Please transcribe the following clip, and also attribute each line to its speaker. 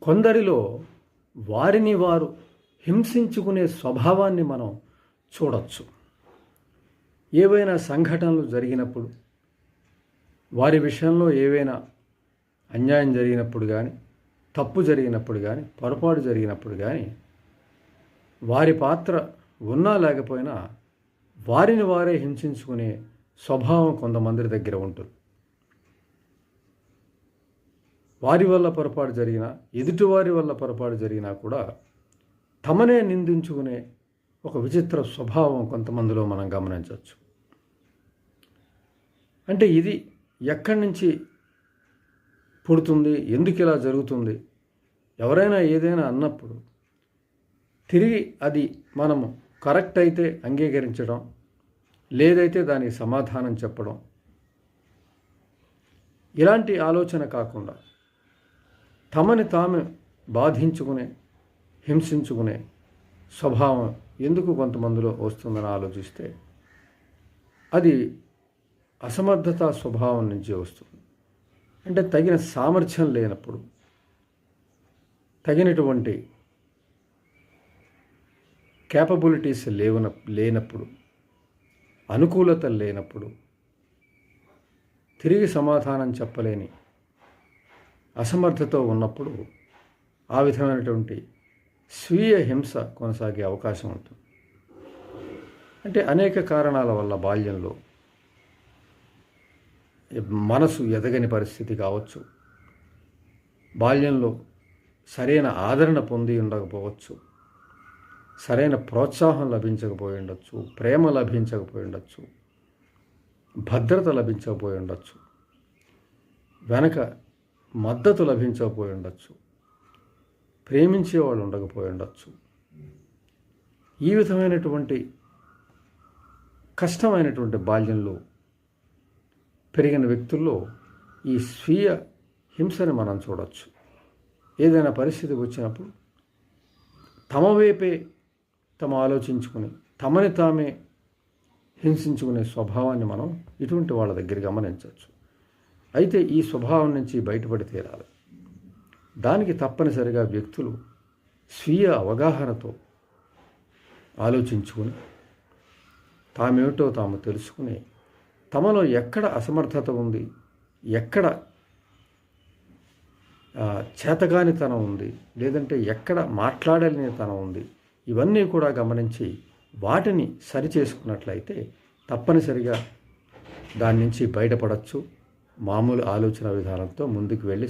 Speaker 1: కొందరిలో వారిని వారు హింసించుకునే స్వభావాన్ని మనం చూడవచ్చు. ఏవైనా సంఘటనలు జరిగినప్పుడు, వారి విషయంలో ఏవైనా అన్యాయం జరిగినప్పుడు కానీ, తప్పు జరిగినప్పుడు కానీ, పొరపాటు జరిగినప్పుడు కానీ, వారి పాత్ర ఉన్నా లేకపోయినా వారిని వారే హింసించుకునే స్వభావం కొంతమంది దగ్గర ఉంటుంది. వారి వల్ల పొరపాటు జరిగినా, ఎదుటివారి వల్ల పొరపాటు జరిగినా కూడా తమనే నిందించుకునే ఒక విచిత్ర స్వభావం కొంతమందిలో మనం గమనించవచ్చు. అంటే ఇది ఎక్కడి నుంచి పుడుతుంది, ఎందుకు ఇలా జరుగుతుంది? ఎవరైనా ఏదైనా అన్నప్పుడు తిరిగి అది మనము కరెక్ట్ అయితే అంగీకరించడం, లేదైతే దానికి సమాధానం చెప్పడం, ఇలాంటి ఆలోచన కాకుండా తమని తాము బాధించుకునే, హింసించుకునే స్వభావం ఎందుకు కొంతమందిలో వస్తుందని ఆలోచిస్తే అది అసమర్థతా స్వభావం నుంచి వస్తుంది. అంటే తగిన సామర్థ్యం లేనప్పుడు, తగినటువంటి క్యాపబిలిటీస్ లేనప్పుడు, అనుకూలత లేనప్పుడు, తిరిగి సమాధానం చెప్పలేని అసమర్థత ఉన్నప్పుడు ఆ విధమైనటువంటి స్వీయ హింస కొనసాగే అవకాశం ఉంటుంది. అంటే అనేక కారణాల వల్ల బాల్యంలో మనసు ఎదగని పరిస్థితి కావచ్చు, బాల్యంలో సరైన ఆదరణ పొంది ఉండకపోవచ్చు, సరైన ప్రోత్సాహం లభించకపోయి ఉండొచ్చు, ప్రేమ లభించకపోయి ఉండొచ్చు, భద్రత లభించకపోయి ఉండొచ్చు, వెనక మద్దతు లభించకపోయి ఉండొచ్చు, ప్రేమించేవాళ్ళు ఉండకపోయి ఉండొచ్చు. ఈ విధమైనటువంటి కష్టమైనటువంటి బాల్యంలో పెరిగిన వ్యక్తుల్లో ఈ స్వీయ హింసని మనం చూడవచ్చు. ఏదైనా పరిస్థితి వచ్చినప్పుడు తమ వైపే తమ ఆలోచించుకుని తమని తామే హింసించుకునే స్వభావాన్ని మనం ఇటువంటి వాళ్ళ దగ్గర గమనించవచ్చు. అయితే ఈ స్వభావం నుంచి బయటపడి తీరాలి. దానికి తప్పనిసరిగా వ్యక్తులు స్వీయ అవగాహనతో ఆలోచించుకుని తామేమిటో తాము తెలుసుకుని తమలో ఎక్కడ అసమర్థత ఉంది, ఎక్కడ చేతగానితనం ఉంది, లేదంటే ఎక్కడ మాట్లాడలేనితనం ఉంది, ఇవన్నీ కూడా గమనించి వాటిని సరిచేసుకున్నట్లయితే తప్పనిసరిగా దాని నుంచి బయటపడవచ్చు. మామూలు ఆలోచన విధానంతో ముందుకు వెళ్ళి